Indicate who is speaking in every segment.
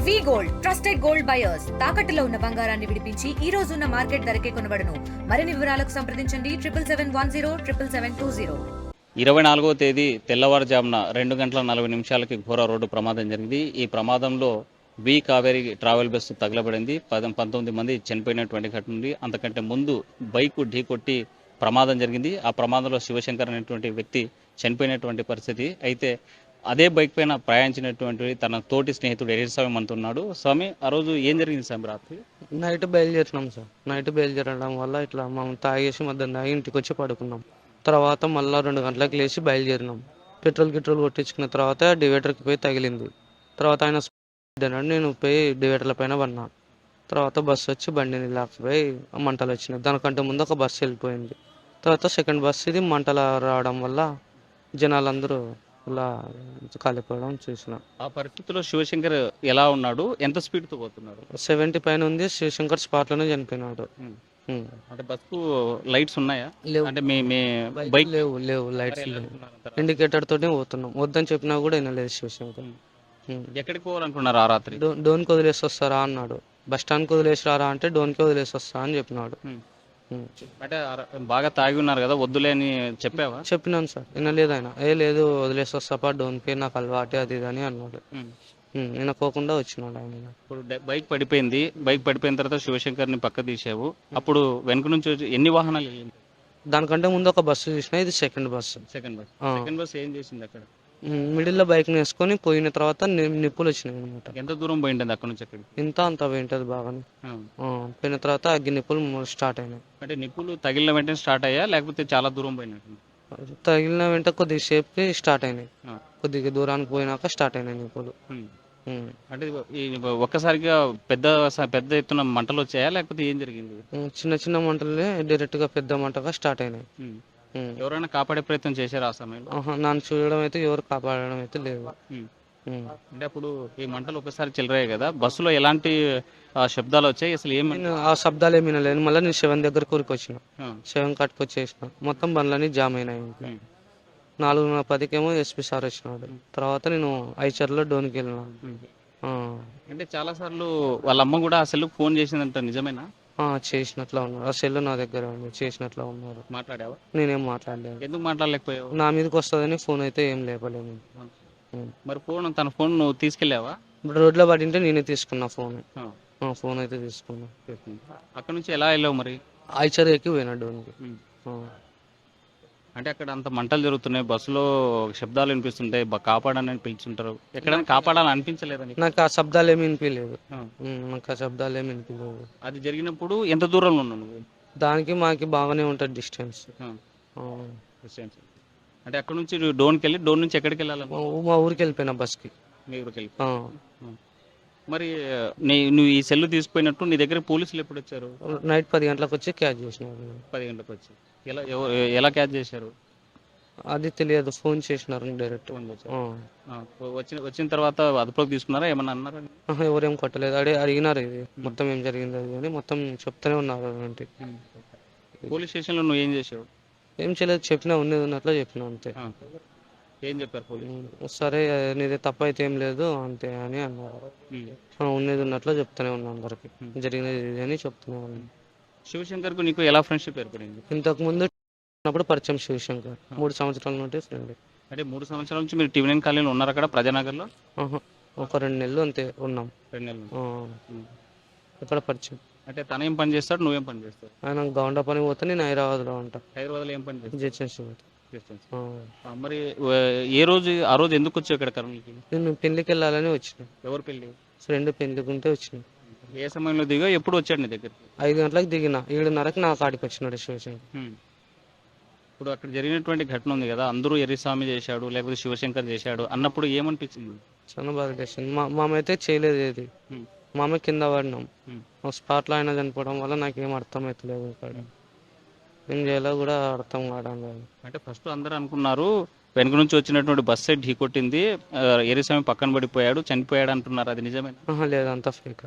Speaker 1: వి gold trusted gold buyers తాకట్టులో ఉన్న బంగారాన్ని విడిపించి ఈ రోజు ఉన్న మార్కెట్ ధరకే కొనబడును. మరిన్ని వివరాలకు సంప్రదించండి 7771077720.
Speaker 2: 24వ తేదీ తెల్లవారుజామున 2:40 ఘోర రోడ్డు ప్రమాదం జరిగింది. ఈ ప్రమాదంలో వి కావేరి ట్రావెల్ బస్సు తగలబడింది. 19 మంది చనిపోయినటువంటి ఘటన ఉంది. అంతకంటే ముందు బైకు ఢీకొట్టి ప్రమాదం జరిగింది. ఆ ప్రమాదంలో శివశంకర్ అనేటువంటి వ్యక్తి చనిపోయినటువంటి పరిస్థితి. అయితే అదే బైక్ పైన ప్రయాణించినటువంటి తన తోటి స్నేహితుడు ఎరిస్వామి అంటున్నాడు. స్వామి, ఆ రోజు ఏం జరిగింది స్వామి? రాత్రి
Speaker 3: నైట్ బయలుదేరినాం సార్. నైట్ బయలుదేరడం వల్ల ఇట్లా మనం తాగేసి మధ్యాహ్నం తాగి ఇంటికి వచ్చి పడుకున్నాం. తర్వాత మళ్ళీ 2 గంటలకు లేచి బయలుదేరినాం. పెట్రోల్ కొట్టించుకున్న తర్వాత డివైడర్కి పోయి తగిలింది. తర్వాత ఆయన అన్నాడు, నేను పోయి డివైడర్ల పైన పన్నా. తర్వాత బస్సు వచ్చి బండిని లాక్కుపోయి మంటలు వచ్చినాయి. దానికంటే ముందు ఒక బస్సు వెళ్ళిపోయింది. తర్వాత సెకండ్ బస్సు ఇది మంటలు రావడం వల్ల జనాలందరూ ఇలా కాలిపోవడం చూసిన.
Speaker 2: ఆ పరిస్థితిలో శివశంకర్ ఎలా ఉన్నాడు? ఎంత స్పీడ్తో పోతున్నాడు?
Speaker 3: 70 పైన ఉంది. శివశంకర్ స్పాట్లోనే చనిపోయినాడు.
Speaker 2: అంటే బస్కు లైట్స్ ఉన్నాయా?
Speaker 3: లేవు.
Speaker 2: అంటే మీ మీ బైక్
Speaker 3: లేవు లైట్స్ లేవు. ఇండికేటర్ తోటే పోతున్నాం. వద్దని చెప్పినా కూడా వినలేదు శివశంకర్.
Speaker 2: ఎక్కడికి పోవాలనుకున్నారు ఆ రాత్రి?
Speaker 3: డోన్కి వదిలేసి వస్తారా అన్నాడు. బస్ స్టాండ్కి వదిలేసి రారా అంటే డోన్కి వదిలేసి వస్తా అని చెప్పినాడు.
Speaker 2: అంటే బాగా తాగి ఉన్నారు కదా, వద్దులే అని చెప్పావా?
Speaker 3: చెప్పినాను సార్, వినలేదు ఆయన. లేదు వదిలేసి వస్తాపా డోన్కి, నాకు అలవాటే అది ఇది అని అన్నాడు. వినకోకుండా వచ్చినాడు ఆయన.
Speaker 2: ఇప్పుడు బైక్ పడిపోయింది. బైక్ పడిపోయిన తర్వాత శివశంకర్ని పక్క తీసావు. అప్పుడు వెనక నుంచి ఎన్ని వాహనాలు వెళ్ళింది?
Speaker 3: దానికంటే ముందు ఒక బస్సు చూసిన. ఇది సెకండ్ బస్సు.
Speaker 2: సెకండ్ బస్ ఏం చేసింది అక్కడ?
Speaker 3: మిడిల్లో బైక్ వేసుకొని పోయిన తర్వాత నిప్పులు వచ్చినాయి అనమాట.
Speaker 2: ఎంత దూరం పోయింటుంది అక్కడ నుంచి అక్కడికి?
Speaker 3: అంత పోయింటది బాగానే. పోయిన తర్వాత అగ్గి నిప్పులు స్టార్ట్ అయినాయి.
Speaker 2: అంటే నిప్పులు తగిలిన వెంటనే స్టార్ట్ అయ్యా లేకపోతే చాలా దూరం పోయినట్టు?
Speaker 3: తగిలిన వెంట కొద్దిసేపుకి స్టార్ట్ అయినాయి. కొద్దిగా దూరానికి పోయినాక స్టార్ట్ అయినాయి నిప్పులు.
Speaker 2: అంటే ఒక్కసారిగా పెద్ద ఎత్తున మంటలు వచ్చాయా లేకపోతే ఏం జరిగింది?
Speaker 3: చిన్న మంటలే డైరెక్ట్ గా పెద్ద మంటగా స్టార్ట్ అయినాయి.
Speaker 2: ఎవరైనా కాపాడే ప్రయత్నం చేశారు ఆ సమయంలో?
Speaker 3: నన్ను చూడడం అయితే ఎవరు కాపాడడం అయితే లేదు.
Speaker 2: అంటే అప్పుడు ఈ మంటలు ఒకసారి చెలరాయి కదా, బస్సులో ఎలాంటి శబ్దాలు వచ్చాయి? అసలు ఏమి
Speaker 3: ఆ శబ్దాలు ఏమీ వినలేదు. మళ్ళీ నేను 7 దగ్గర కూరికి వచ్చిన. 7 కాటికి వచ్చేసిన. మొత్తం బండ్లన్నీ జామ్ అయినాయి. 4:10కేమో ఎస్పీ సార్ వచ్చినాడు. తర్వాత నేను ఐచర్లో డోన్కి వెళ్ళిన.
Speaker 2: అంటే చాలా సార్లు వాళ్ళ అమ్మ కూడా అసలు ఫోన్ చేసిందంట, నిజమేనా?
Speaker 3: చేసినట్లు ఉన్నారు. ఆ సెల్ నా దగ్గర ఉంది. చేసినట్లు ఉన్నారు.
Speaker 2: మాట్లాడావా?
Speaker 3: నేనేం మాట్లాడలేదు.
Speaker 2: ఎందుకు మాట్లాడలేకపోయావు?
Speaker 3: నా మీదకి వస్తుందని ఫోన్ అయితే ఏం లేపలేదు.
Speaker 2: మరి తన ఫోన్ నువ్వు తీసుకెళ్ళావా?
Speaker 3: ఇప్పుడు రోడ్లో పడింటే నేనే తీసుకున్నా ఫోన్. ఫోన్ అయితే తీసుకున్నా.
Speaker 2: అక్కడ నుంచి ఎలా వెళ్ళావు మరి?
Speaker 3: ఐచర్ ఎక్కి పోయినా డోన్కి.
Speaker 2: అంటే అక్కడ అంత మంటలు జరుగుతున్నాయి, బస్సులో శబ్దాలు వినిపిస్తుంటాయి, కాపాడని పిలుచుంటారు. ఎక్కడైనా కాపాడాలని అనిపించలేదని?
Speaker 3: నాకు ఆ శబ్దాలు ఏమి వినిపించలేదు.
Speaker 2: అది జరిగినప్పుడు ఎంత దూరంలో ఉన్నావు నువ్వు?
Speaker 3: దానికి మాకి బాగానే ఉంటుంది డిస్టెన్స్.
Speaker 2: అంటే అక్కడ నుంచి డోన్కి వెళ్ళి డోన్ నుంచి ఎక్కడికి వెళ్ళాలి?
Speaker 3: మా ఊరికి వెళ్ళిపోయినా బస్కి.
Speaker 2: మీ ఊరికి వెళ్ళి. మరి నువ్వు ఈ సెల్ తీసుకుపోయినట్టు నీ దగ్గర పోలీసులు ఎప్పుడు వచ్చారు?
Speaker 3: నైట్ 10 గంటలకు వచ్చి క్యాచ్ చేసినారు.
Speaker 2: 10 గంటలకు వచ్చి ఎలా క్యాచ్ చేశారు?
Speaker 3: అది తెలియదు, ఫోన్ చేసినారు డైరెక్ట్.
Speaker 2: వచ్చిన తర్వాత అదుపులోకి తీసుకున్నారా? ఏమన్నా అన్నారా?
Speaker 3: ఎవరేం కొట్టలేదు. అడిగినారు ఇది మొత్తం ఏం జరిగింది అది అని మొత్తం చెప్తూనే ఉన్నారు. అంటే
Speaker 2: పోలీస్ స్టేషన్లో నువ్వు ఏం చేసావు?
Speaker 3: ఏం చేయలేదు, చెప్పినా ఉన్నది ఉన్నట్లు చెప్పినా అంతే.
Speaker 2: ఏం చెప్పారు పోలీసు?
Speaker 3: సరే నీది తప్పు అయితే ఏం లేదు అంతే అని అన్నారు. ఉన్నది ఉన్నట్లు చెప్తూనే ఉన్నా అందరికి, జరిగినది ఇది అని చెప్తూనే ఉన్నాను.
Speaker 2: శివశంకర్కు నీకు ఎలా ఫ్రెండ్షిప్ ఏర్పడింది?
Speaker 3: ఇంతకు ముందు ఉన్నప్పుడు పరిచయం శివశంకర్. 3 సంవత్సరాల నుండి ఫ్రెండ్.
Speaker 2: అంటే 3 సంవత్సరాల నుంచి మీరు టీవీ9 కాలనీలో ఉన్నారు అక్కడ ప్రజానగర్లో?
Speaker 3: ఒక 2 నెలలు అంతే ఉన్నాం.
Speaker 2: 2 నెలలు
Speaker 3: ఇక్కడ పరిచయం.
Speaker 2: అంటే తను ఏం పని చేస్తాడు, నువ్వేం పని చేస్తావు?
Speaker 3: ఆయన గౌండ పని పోతే నేను హైదరాబాద్లో ఉంటా.
Speaker 2: హైదరాబాద్లో ఏం పని చేస్తావు?
Speaker 3: జడ్జెస్.
Speaker 2: మరి ఆ రోజు ఎందుకు వచ్చావు ఇక్కడ కర్నూలుకి?
Speaker 3: నేను పెళ్లికి వెళ్ళాలని వచ్చిన.
Speaker 2: ఎవరు పెళ్లి?
Speaker 3: ఫ్రెండ్ పెళ్లికి ఉంటే వచ్చిన.
Speaker 2: ఏ సమయంలో దిగా, ఎప్పుడు వచ్చాడు నీ దగ్గర?
Speaker 3: 5 గంటలకు దిగిన. 7:30కి నా కాడికి వచ్చినాడు శివశంకర్.
Speaker 2: ఇప్పుడు అక్కడ జరిగినటువంటి ఘటన ఉంది కదా, అందరూ ఎర్రిస్వామి చేశాడు లేకపోతే శివశంకర్ చేశాడు అన్నప్పుడు ఏమనిపించింది?
Speaker 3: చాలా బాగా చేసింది. మామైతే చేయలేదు ఏది. మామే కింద పడినాం. స్పాట్లో అయినా చనిపోవడం వల్ల నాకేం అర్థమవుతలేదు. ఇక్కడ ఏం చేయాలో కూడా అర్థం కావడం లేదు.
Speaker 2: అంటే ఫస్ట్ అందరూ అనుకున్నారు వెనుక నుంచి వచ్చినటువంటి బస్సే ఢీకొట్టింది, ఎర్రిస్వామి పక్కన పడిపోయాడు, చనిపోయాడు అంటున్నారు. అది నిజమేనా?
Speaker 3: లేదు, అంతా ఫేక్.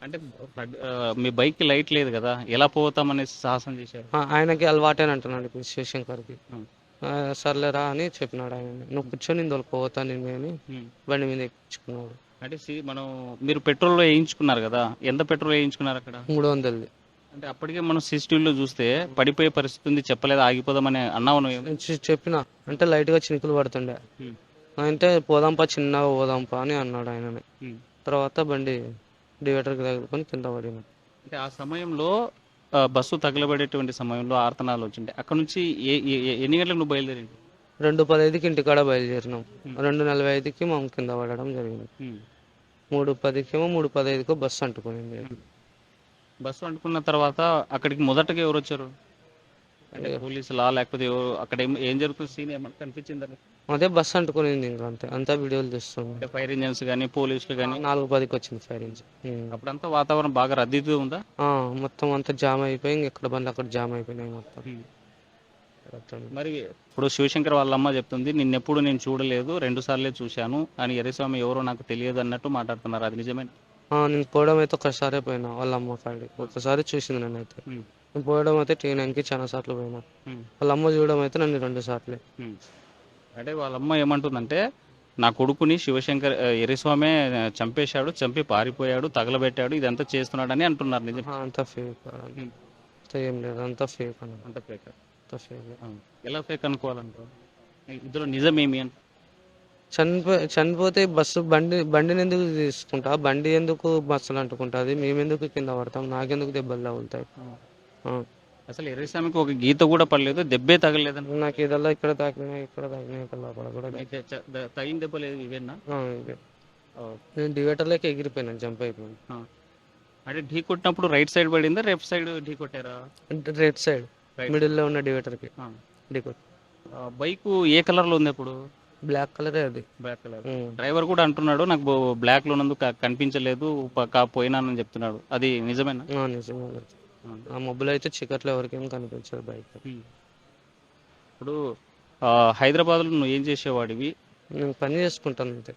Speaker 2: అంటే మీ బైక్కి లైట్ లేదు కదా, ఎలా పోతామనేసి సాహసం చేశారు?
Speaker 3: ఆయనకి అలవాటేని అంటున్నాడు ఇప్పుడు శివశంకర్కి. సర్లేరా అని చెప్పినాడు ఆయన. నువ్వు కూర్చొని ఇందులో పోతా నేను అని బండి మీద ఎక్కించుకున్నాడు.
Speaker 2: అంటే మనం మీరు పెట్రోల్ వేయించుకున్నారు కదా, ఎంత పెట్రోల్ వేయించుకున్నారు అక్కడ?
Speaker 3: 300ది.
Speaker 2: అంటే అప్పటికే మనం సీసీటీవీలో చూస్తే పడిపోయే పరిస్థితి ఉంది, చెప్పలేదు ఆగిపోదామని అన్నావు నువ్వు.
Speaker 3: చెప్పిన అంటే లైట్గా చినుకులు పడుతుండే.
Speaker 2: ఉమ్,
Speaker 3: అంటే పోదాంపా చిన్నగా పోదాంపా అని అన్నాడు ఆయననే.
Speaker 2: ఉమ్.
Speaker 3: తర్వాత బండి డివైడర్కి తగులుకొని కింద పడిన.
Speaker 2: అంటే ఆ సమయంలో బస్సు తగలబడేటువంటి సమయంలో ఆర్తనాలు వచ్చింటే అక్కడ నుంచి ఎన్ని గంటలకు నువ్వు బయలుదేరి?
Speaker 3: 2:15కి ఇంటికాడ బయలుదేరినాం. 2:45కి మేము కింద పడడం జరిగింది. 3:10కేమో 3:15కో బస్సు అంటుకునింది.
Speaker 2: బస్సు అంటుకున్న తర్వాత అక్కడికి మొదటగా ఎవరు వచ్చారు? అంటే పోలీసులా లేకపోతే అక్కడ ఏం జరుగుతుంది, సీన్ ఏమన్నా కనిపించిందా?
Speaker 3: అదే బస్సు అంటుకునింది, ఇంకా అంతే. అంతా వీడియోలు తీస్తుంది.
Speaker 2: అంటే ఫైర్ ఇంజన్స్ కానీ పోలీసులు కానీ?
Speaker 3: 4:10కి వచ్చింది ఫైర్ ఇంజిన్.
Speaker 2: అప్పుడంతా వాతావరణం బాగా రద్దీతో ఉందా?
Speaker 3: మొత్తం అంతా జామ్ అయిపోయి ఎక్కడ బండ్లు అక్కడ జామ్ అయిపోయినాయి మొత్తం.
Speaker 2: మరి ఇప్పుడు శివశంకర్ వాళ్ళ అమ్మ చెప్తుంది, నిన్నెప్పుడు నేను చూడలేదు, 2 సార్లే చూశాను అని, ఎర్రస్వామి ఎవరో నాకు తెలియదు అన్నట్టు మాట్లాడుతున్నారు. అది నిజమే?
Speaker 3: నేను పోవడం అయితే ఒకసారే పోయినా వాళ్ళ అమ్మ కాడికి. ఒకసారి చూసింది నేనైతే. నేను పోవడం అయితే ట్రైన్కి చాలా సార్లు పోయినా. వాళ్ళ అమ్మ చూడడం అయితే నన్ను 2 సార్లే.
Speaker 2: అంటే వాళ్ళ అమ్మ ఏమంటుందంటే, నా కొడుకుని శివశంకర్ ఎర్రస్వామి చంపేశాడు, చంపి పారిపోయాడు, తగలబెట్టాడు, ఇదంతా చేస్తున్నాడని అంటున్నారు. నిజం?
Speaker 3: అంతా ఫేక్. ఏం లేదు, అంతా ఫేక్ అన్న.
Speaker 2: అంత ఫేక్?
Speaker 3: అంతా ఫేక్.
Speaker 2: ఎలా ఫేక్ అనుకోవాలంటారు? ఇందులో నిజమేమి అని?
Speaker 3: చనిపోతే బండిని ఎందుకు తీసుకుంటా? బండి ఎందుకు బస్సులు అంటుకుంటుంది? మేమెందుకు కింద పడతాం? నాకెందుకు దెబ్బలు తగులుతాయి?
Speaker 2: అసలు ఎర్రస్వామికి ఒక గీత కూడా పడలేదు, దెబ్బే తగలేదని.
Speaker 3: నాకు ఇదల్లా ఇక్కడ తాకినాయి, ఇక్కడ తాకినాయి, ఇక్కడ పడకూడదు.
Speaker 2: తగిన దెబ్బలు ఇవేనా?
Speaker 3: ఇవే. నేను డివైడర్లోకి ఎగిరిపోయినాను, జంప్ అయిపోయాను.
Speaker 2: అంటే ఢీ కొట్టినప్పుడు రైట్ సైడ్ పడిందా, లెఫ్ట్ సైడ్ ఢీ కొట్టారా?
Speaker 3: అంటే రైట్ సైడ్ మిడిల్లో ఉన్న డివైడర్కి ఢీ కొట్టి.
Speaker 2: బైక్ ఏ కలర్లో ఉంది అప్పుడు?
Speaker 3: బ్లాక్ కలరే అది.
Speaker 2: Black colour. డ్రైవర్ కూడా అంటున్నాడు, నాకు బ్లాక్ లో ఉన్నందుకు కనిపించలేదు, పోయినానని చెప్తున్నాడు. అది నిజమేనా?
Speaker 3: నిజమే. ఆ మబ్బులో అయితే చీకట్లో ఎవరికేం కనిపించదు బైక్.
Speaker 2: ఇప్పుడు హైదరాబాద్లో నువ్వు ఏం చేసేవాడివి?
Speaker 3: నేను పని చేసుకుంటాను అంతే.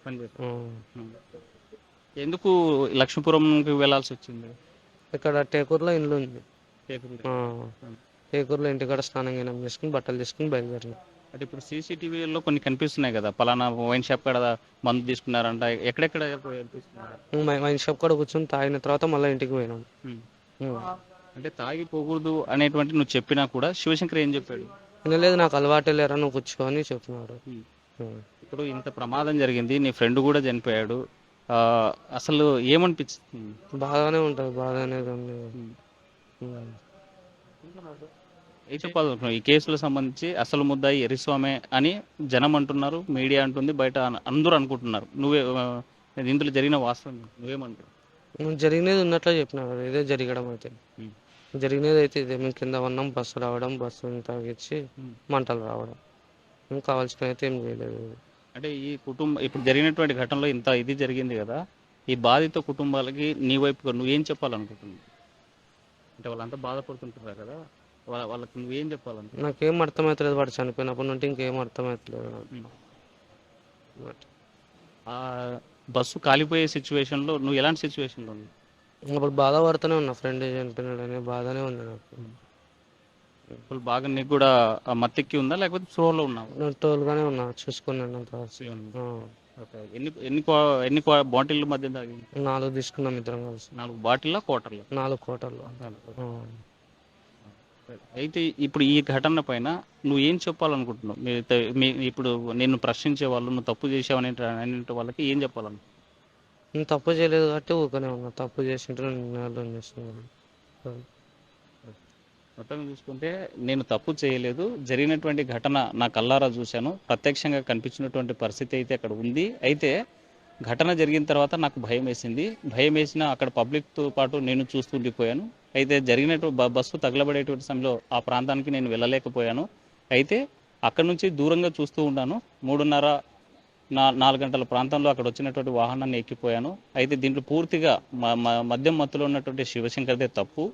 Speaker 2: ఎందుకు లక్ష్మీపురంకి వెళ్ళాల్సి వచ్చింది?
Speaker 3: ఇక్కడ టేకూరులో ఇల్లు ఉంది. టేకూరులో ఇంటికాడ స్నానం గినం చేసుకుని బట్టలు తీసుకుని బయలుదేరినాం.
Speaker 2: అంటే ఇప్పుడు సీసీటీవీలో కొన్ని కనిపిస్తున్నాయి కదా, పలానా వైన్ షాప్ కాడ మందు తీసుకున్నారంట, ఎక్కడెక్కడ
Speaker 3: వైన్ షాప్ కాడ కూర్చొని తాగిన తర్వాత మళ్ళీ ఇంటికి పోయినాం.
Speaker 2: అంటే తాగిపోకూడదు అనేటువంటి నువ్వు చెప్పినా కూడా శివశంకర్ ఏం చెప్పాడు?
Speaker 3: లేదు, నాకు అలవాటే లేరా, నువ్వు కూర్చో అని చెప్తున్నాడు.
Speaker 2: ఇప్పుడు ఇంత ప్రమాదం జరిగింది, నీ ఫ్రెండ్ కూడా చనిపోయాడు, అసలు ఏమనిపించింది?
Speaker 3: బాగానే ఉంటుంది, బాధ అనేది ఉంది.
Speaker 2: ఏం చెప్పాలనుకున్నావు ఈ కేసులో సంబంధించి? అసలు ముద్దాయి ఎర్రస్వామి అని జనం అంటున్నారు, మీడియా అంటుంది, బయట అందరూ అనుకుంటున్నారు. నువ్వే ఇందులో జరిగిన వాస్తవం నువ్వేమంటావు?
Speaker 3: జరిగినది ఉన్నట్లే చెప్పినా కదా, ఇదే జరగడం అయితే. జరిగినది అయితే ఇదే. మేము కింద ఉన్నాం, బస్సు రావడం, బస్సు తాగిచ్చి మంటలు రావడం. మేము కావాల్సిన అయితే ఏం చేయలేదు.
Speaker 2: అంటే ఈ ఇప్పుడు జరిగినటువంటి ఘటనలో ఇంత ఇది జరిగింది కదా, ఈ బాధిత కుటుంబాలకి నీ వైపుగా నువ్వేం చెప్పాలనుకుంటున్నావు? అంటే వాళ్ళంతా బాధపడుతుంటారు కదా, వాళ్ళకి నువ్వేం చెప్పాలనుకో?
Speaker 3: నాకేం అర్థమవుతలేదు, వాడు చనిపోయినప్పటి నుండి ఇంకేం అర్థమవుతలేదు.
Speaker 2: బస్సు కాలిపోయే సిచ్యువేషన్లో నువ్వు ఎలాంటి సిచ్యువేషన్లో ఉన్నావు?
Speaker 3: అప్పుడు బాధపడుతూనే ఉన్నా, ఫ్రెండ్ చనిపోయినాడని బాధనే ఉంది నాకు.
Speaker 2: ఇప్పుడు బాగా నీకు కూడా మత్తెక్కి ఉందా, లేకపోతే స్లోలో ఉన్నావు?
Speaker 3: నేను టోల్గానే ఉన్నా, చూసుకున్నాను.
Speaker 2: ఎన్ని బాటిల్ మధ్య తాగింది?
Speaker 3: 4 తీసుకున్నాం ఇద్దరం కలిసి.
Speaker 2: 4 బాటిల్ కోటర్లు?
Speaker 3: 4 కోటర్లు.
Speaker 2: అయితే ఇప్పుడు ఈ ఘటన పైన నువ్వు ఏం చెప్పాలనుకుంటున్నావు? ఇప్పుడు నిన్ను ప్రశ్నించే వాళ్ళు, నువ్వు తప్పు చేసావనే వాళ్ళకి ఏం చెప్పాలను?
Speaker 3: నేను తప్పు చేయలేదు కాబట్టి ఊకనే ఉన్నా, తప్పు చేసింటే నేను చేస్తున్నాను.
Speaker 2: మొత్తం చూసుకుంటే నేను తప్పు చేయలేదు, జరిగినటువంటి ఘటన నా కళ్ళారా చూశాను, ప్రత్యక్షంగా కనిపించినటువంటి పరిస్థితి అయితే అక్కడ ఉంది. అయితే ఘటన జరిగిన తర్వాత నాకు భయం వేసింది, భయం వేసినా అక్కడ పబ్లిక్తో పాటు నేను చూస్తూ ఉండిపోయాను. అయితే జరిగినటువంటి బస్సు తగలబడేటువంటి సమయంలో ఆ ప్రాంతానికి నేను వెళ్ళలేకపోయాను. అయితే అక్కడ నుంచి దూరంగా చూస్తూ ఉన్నాను. 3:30-4 గంటల ప్రాంతంలో అక్కడ వచ్చినటువంటి వాహనాన్ని ఎక్కిపోయాను. అయితే దీంట్లో పూర్తిగా మద్యం మత్తులో ఉన్నటువంటి శివశంకర్దే తప్పు.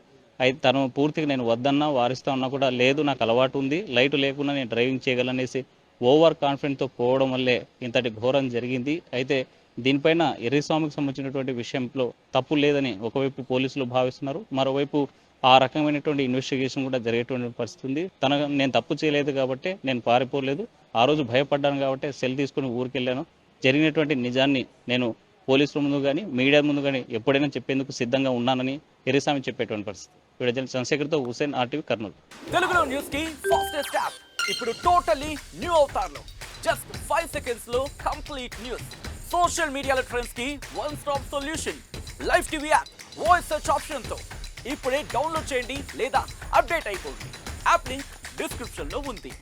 Speaker 2: అయితే తను పూర్తిగా నేను వద్దన్నా వారిస్తా ఉన్నా కూడా, లేదు నాకు అలవాటు ఉంది, లైట్ లేకుండా నేను డ్రైవింగ్ చేయగలనేసి ఓవర్ కాన్ఫిడెంట్తో పోవడం వల్లే ఇంతటి ఘోరం జరిగింది. అయితే దీనిపైన ఎర్రస్వామికి సంబంధించినటువంటి విషయంలో తప్పు లేదని ఒకవైపు పోలీసులు భావిస్తున్నారు, మరోవైపు ఆ రకమైనటువంటి ఇన్వెస్టిగేషన్ కూడా జరిగేటువంటి పరిస్థితి ఉంది. నేను తప్పు చేయలేదు కాబట్టి నేను పారిపోలేదు, ఆ రోజు భయపడ్డాను కాబట్టి సెల్ తీసుకుని ఊరికి వెళ్ళాను, జరిగినటువంటి నిజాన్ని నేను పోలీసుల ముందు కానీ మీడియా ముందు కానీ ఎప్పుడైనా చెప్పేందుకు సిద్ధంగా ఉన్నానని ఎరిసామి చెప్పేటువంటి పరిస్థితి. వీడియో చంద్రశేఖర్తో హుసేన్, RTV, కర్నూలు.
Speaker 4: తెలుగులో న్యూస్ కి ఫాస్టెస్ట్ యాప్ ఇప్పుడు టోటలీ న్యూ అవతార్లో జస్ట్ 5 seconds లో కంప్లీట్ న్యూస్. సోషల్ మీడియాలో ట్రెండ్స్ కి one stop solution. Live TV app voice search option తో ఇప్పుడే డౌన్లోడ్ చేయండి లేదా అప్డేట్ అయిపోండి. యాప్ లింక్ డిస్క్రిప్షన్ లో ఉంది.